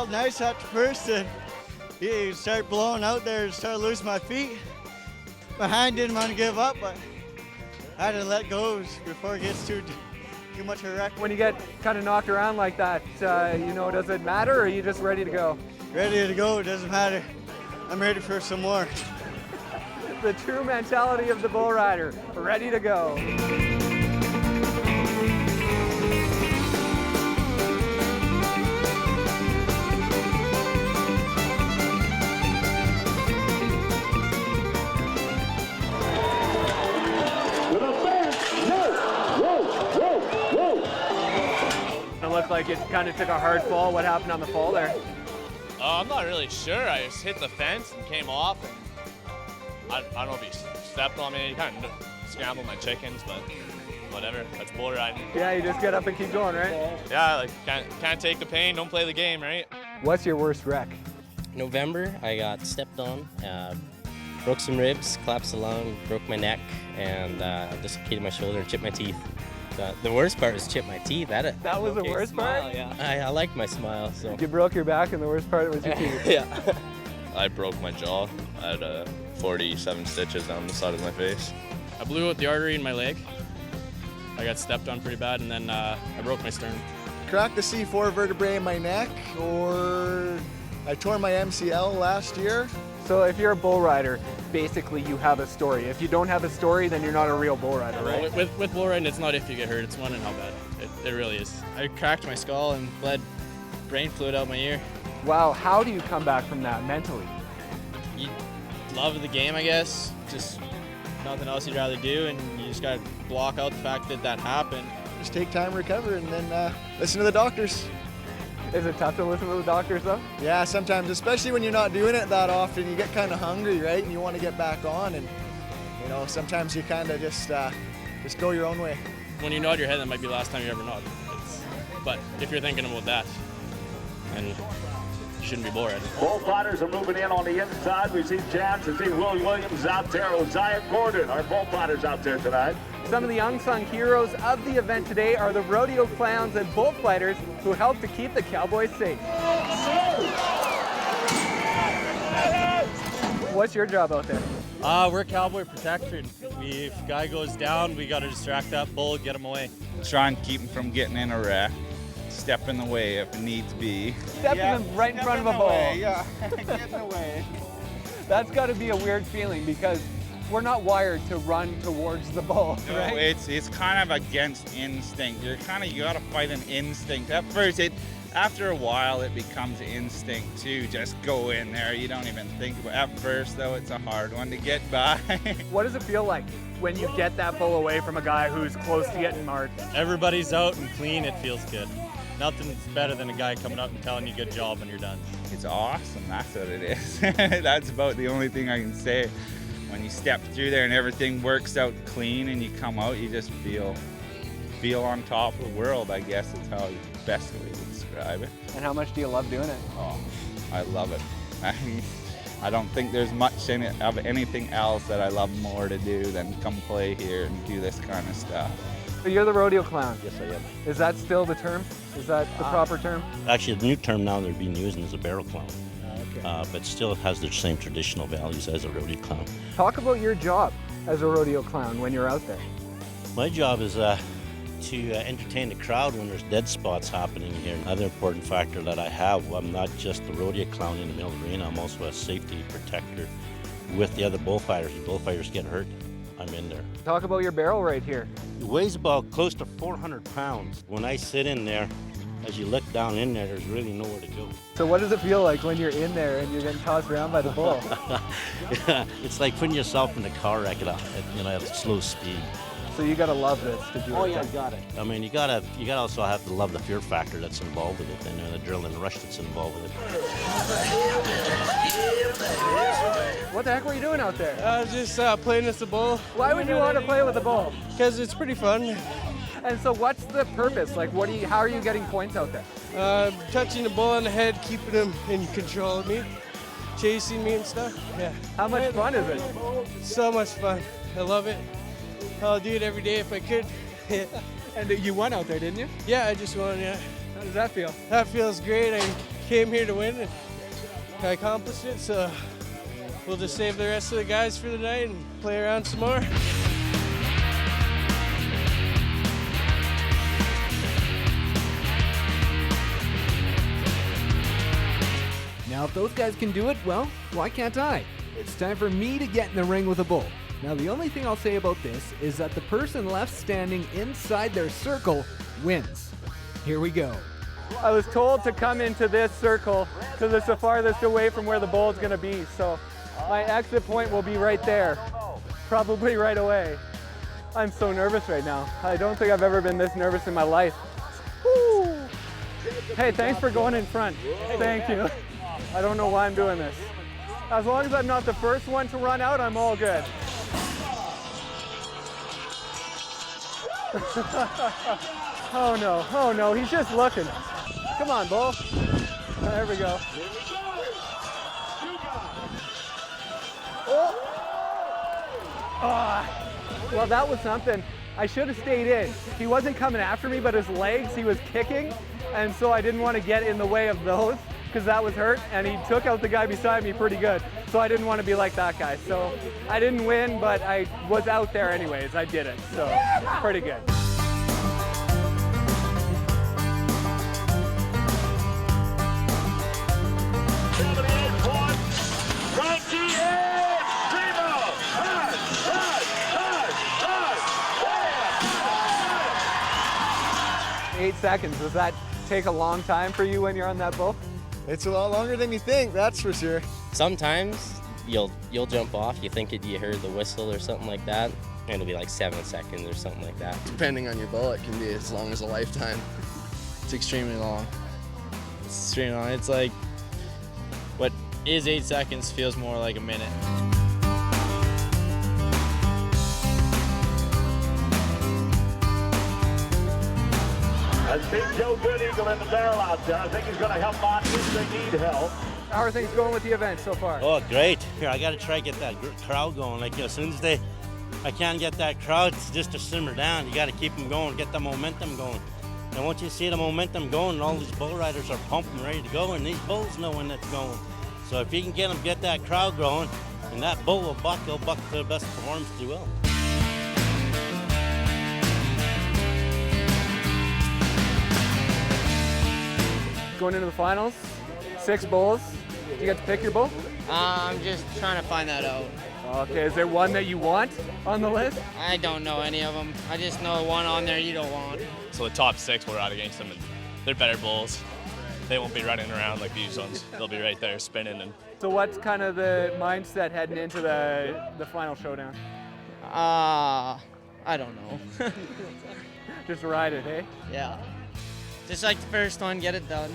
felt nice at first, and he started blowing out there and started losing my feet. My hand didn't want to give up, but I had to let go before it gets too much of a wreck. When you get kind of knocked around like that, does it matter, or are you just ready to go? Ready to go, it doesn't matter. I'm ready for some more. The true mentality of the bull rider, ready to go. It looked like it kind of took a hard fall. What happened on the fall there? I'm not really sure. I just hit the fence and came off. And I don't know if he stepped on me. He kind of scrambled my chickens, but whatever. That's bull riding. Yeah, you just get up and keep going, right? Yeah, like can't take the pain. Don't play the game, right? What's your worst wreck? November, I got stepped on, broke some ribs, collapsed the lung, broke my neck, and dislocated my shoulder and chipped my teeth. The worst part was chip my teeth. That was the worst part? Yeah. I like my smile. So. You broke your back and the worst part was your teeth. Yeah. I broke my jaw. I had 47 stitches down the side of my face. I blew out the artery in my leg. I got stepped on pretty bad, and then I broke my sternum. Cracked the C4 vertebrae in my neck, or I tore my MCL last year. So if you're a bull rider, basically you have a story. If you don't have a story, then you're not a real bull rider, right? Well, with bull riding, it's not if you get hurt, it's when and how bad. It really is. I cracked my skull and bled brain fluid out my ear. Wow, how do you come back from that mentally? You love the game, I guess. Just nothing else you'd rather do, and you just gotta block out the fact that that happened. Just take time to recover and then listen to the doctors. Is it tough to listen to the doctors though? Yeah, sometimes, especially when you're not doing it that often, you get kind of hungry, right? And you want to get back on, and sometimes you kind of just go your own way. When you nod your head, that might be the last time you ever nod. But if you're thinking about that, then you shouldn't be bull riding. Bull fighters are moving in on the inside. We see Chance, we see Will Williams out there, Osiah Gordon, our bull fighters out there tonight. Some of the unsung heroes of the event today are the rodeo clowns and bullfighters who help to keep the cowboys safe. What's your job out there? We're cowboy protection. If a guy goes down, we got to distract that bull, get him away. Try and keep him from getting in a wreck. Step in the way if it needs be. Step right in front of a bull. Yeah, get in the way. That's got to be a weird feeling because we're not wired to run towards the bull, no, right? It's kind of against instinct. You got to fight an instinct. At first, after a while, it becomes instinct to just go in there. You don't even think about it. At first, though, it's a hard one to get by. What does it feel like when you get that bull away from a guy who's close to getting marked? Everybody's out and clean, it feels good. Nothing's better than a guy coming up and telling you good job when you're done. It's awesome, that's what it is. That's about the only thing I can say. When you step through there and everything works out clean and you come out, you just feel on top of the world, I guess is how the best way to describe it. And how much do you love doing it? Oh, I love it. I don't think there's much in it of anything else that I love more to do than come play here and do this kind of stuff. So you're the rodeo clown? Yes, I am. Is that still the term? Is that the proper term? Actually, the new term now they're being used is a barrel clown. But still has the same traditional values as a rodeo clown. Talk about your job as a rodeo clown when you're out there. My job is to entertain the crowd when there's dead spots happening here. Another important factor that I have, I'm not just the rodeo clown in the middle of the arena, I'm also a safety protector with the other bullfighters. If bullfighters get hurt, I'm in there. Talk about your barrel right here. It weighs about close to 400 pounds. When I sit in there, as you look down in there, there's really nowhere to go. So what does it feel like when you're in there and you're getting tossed around by the bull? Yeah, it's like putting yourself in a car wreck at slow speed. So you gotta love this to do it. Oh yeah, got it. I mean, you gotta also have to love the fear factor that's involved with it, and the adrenaline rush that's involved with it. What the heck were you doing out there? Just playing with the bull. Why would you want to play with the bull? Because it's pretty fun. And so what's the purpose? Like, how are you getting points out there? Touching the bull on the head, keeping him in control of me, chasing me and stuff. Yeah. How much fun is it? So much fun. I love it. I'll do it every day if I could. And you won out there, didn't you? Yeah, I just won, yeah. How does that feel? That feels great. I came here to win and I accomplished it, so we'll just save the rest of the guys for the night and play around some more. Now, if those guys can do it, well, why can't I? It's time for me to get in the ring with a bull. Now, the only thing I'll say about this is that the person left standing inside their circle wins. Here we go. I was told to come into this circle because it's the farthest away from where the bull is going to be. So my exit point will be right there, probably right away. I'm so nervous right now. I don't think I've ever been this nervous in my life. Woo! Hey, thanks for going in front. Thank you. I don't know why I'm doing this. As long as I'm not the first one to run out, I'm all good. Oh no, he's just looking. Come on, bull. There we go. Oh! Well, that was something. I should have stayed in. He wasn't coming after me, but his legs, he was kicking, and so I didn't want to get in the way of those because that was hurt, and he took out the guy beside me pretty good, so I didn't want to be like that guy. So I didn't win, but I was out there anyways. I did it, so pretty good. Eight seconds. Does that take a long time for you when you're on that bull? It's a lot longer than you think, that's for sure. Sometimes you'll jump off, you think you heard the whistle or something like that, and it'll be like 7 seconds or something like that. Depending on your bull, it can be as long as a lifetime. It's extremely long. It's extremely long. It's like what is 8 seconds feels more like a minute. I see Joe Good Eagle in the barrel out there. I think he's going to help out if they need help. How are things going with the event so far? Oh, great. Here, I got to try to get that crowd going. Like, as soon as I can't get that crowd just to simmer down. You got to keep them going, get the momentum going. And once you see the momentum going, all these bull riders are pumping, ready to go, and these bulls know when it's going. So if you can get that crowd going, and that bull will buck, he'll buck to the best performance he will. Going into the finals, 6 bulls. Did you get to pick your bull? I'm just trying to find that out. Okay, is there one that you want on the list? I don't know any of them. I just know one on there you don't want. So the top 6 we're out against them, and they're better bulls. They won't be running around like these ones. They'll be right there spinning. And so what's kind of the mindset heading into the final showdown? I don't know. Just ride it, eh? Yeah. Just like the first one, get it done.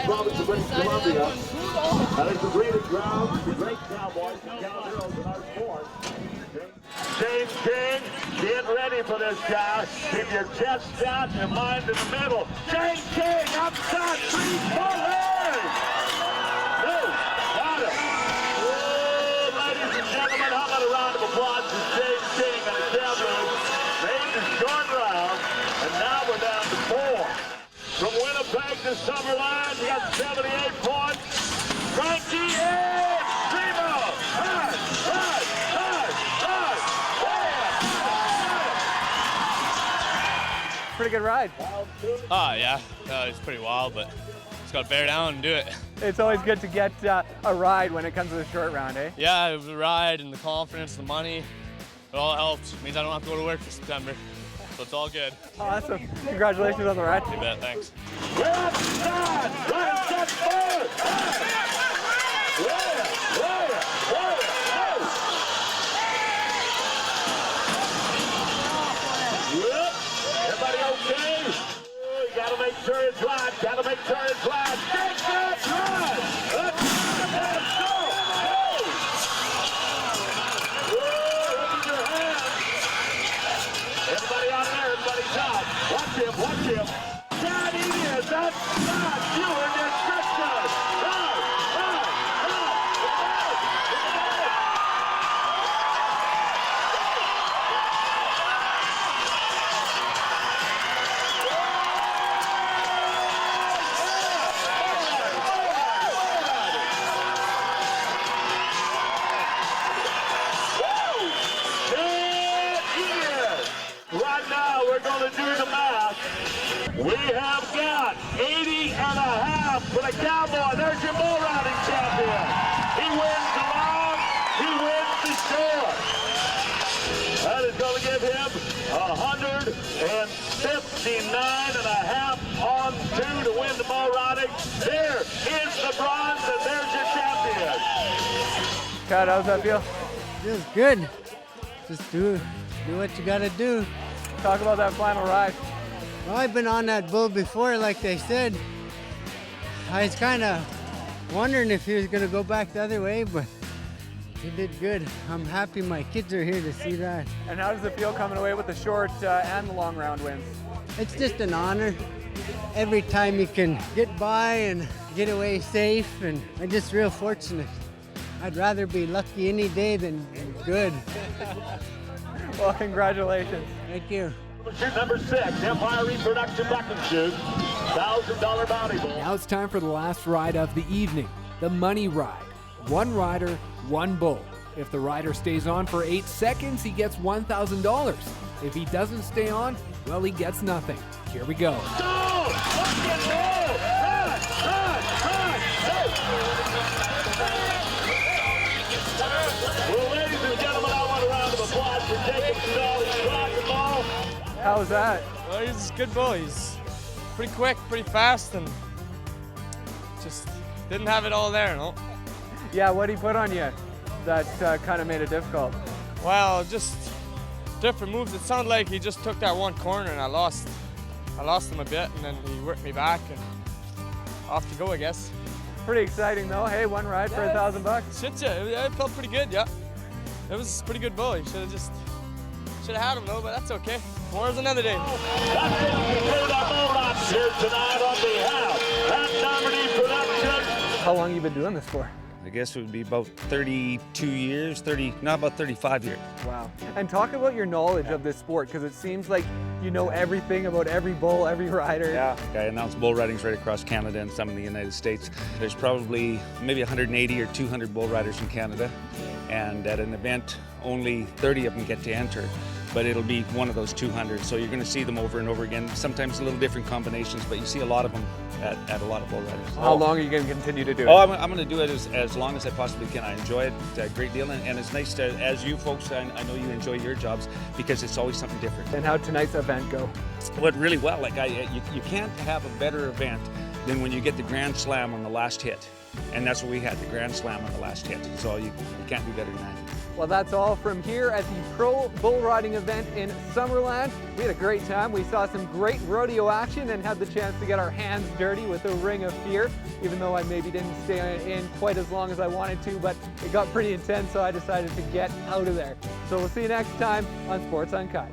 Province of British Columbia. That is the breeding ground, the great cowboys and cowgirls in our sport. James King, get ready for this guy. Keep your chest out and your mind in the middle. James King, outside, 3 forward. Move, got him. Oh, ladies and gentlemen, how about a round of applause for James King and his cowboys. Made the short round, and now we're down to 4. From Winnipeg to Summerland, he got 78 points. Frankie is Primo. Pretty good ride. oh yeah, it's pretty wild, but just got to bear down and do it. It's always good to get a ride when it comes to the short round, eh? Yeah, the ride and the confidence, the money, it all helps. It means I don't have to go to work for September, so it's all good. Awesome. Congratulations on the ride. You bet, thanks. Everybody okay? You gotta make sure it's right. Gotta make sure it's right. Take that ride. Let's go. Open your hands. Everybody on there. Everybody's out. Watch him. Watch him. That he is. That's not your description. Right. We have got 80.5 for the Cowboy. There's your bull riding champion. He wins the long, he wins the short. That is going to give him 159.5 on 2 to win the bull riding. There is the bronze, and there's your champion. Cut, how's that feel? Feels good. Just do what you gotta do. Talk about that final ride. Well, I've been on that bull before, like they said. I was kind of wondering if he was gonna go back the other way, but he did good. I'm happy my kids are here to see that. And how does it feel coming away with the short and the long round wins? It's just an honor. Every time you can get by and get away safe, and I'm just real fortunate. I'd rather be lucky any day than good. Well, congratulations. Thank you. Shoot number 6, Empire Reproduction Bucking Shoot, $1,000 bounty ball. Now it's time for the last ride of the evening, the money ride. One rider, one bull. If the rider stays on for 8 seconds, he gets $1,000. If he doesn't stay on, well, he gets nothing. Here we go. Go! Look and roll! Run! Well, ladies and gentlemen, I want a round of applause for Jacob Stahl's rock and ball. How was that? Well, he's a good bull. He's pretty quick, pretty fast, and just didn't have it all there, no? Yeah, what did he put on you that kind of made it difficult? Well, just different moves. It sounded like he just took that one corner and I lost him a bit, and then he worked me back and off to go, I guess. Pretty exciting though. Hey, one ride for $1,000. Shit, yeah, it felt pretty good, yeah. It was a pretty good bull. You should have had him though, but that's okay. Tomorrow's another day. That's it. Conclude our bull rides here tonight on behalf of Doherty Productions. How long have you been doing this for? I guess it would be about 32 years, about 35 years. Wow. And talk about your knowledge of this sport, because it seems like you know everything about every bull, every rider. Yeah. I announced bull ridings right across Canada and some in the United States. There's probably maybe 180 or 200 bull riders in Canada, and at an event, only 30 of them get to enter. But it'll be one of those 200, so you're going to see them over and over again. Sometimes a little different combinations, but you see a lot of them at a lot of bull riders. How long are you going to continue to do it? Oh, I'm going to do it as long as I possibly can. I enjoy it a great deal, and it's nice to, as you folks, I know you enjoy your jobs because it's always something different. And how'd tonight's event go? Went really well. Like you can't have a better event than when you get the Grand Slam on the last hit, and that's what we had, the Grand Slam on the last hit. So you can't do better than that. Well, that's all from here at the Pro Bull Riding event in Summerland. We had a great time. We saw some great rodeo action and had the chance to get our hands dirty with the Ring of Fear, even though I maybe didn't stay in quite as long as I wanted to, but it got pretty intense, so I decided to get out of there. So we'll see you next time on Sports Uncut.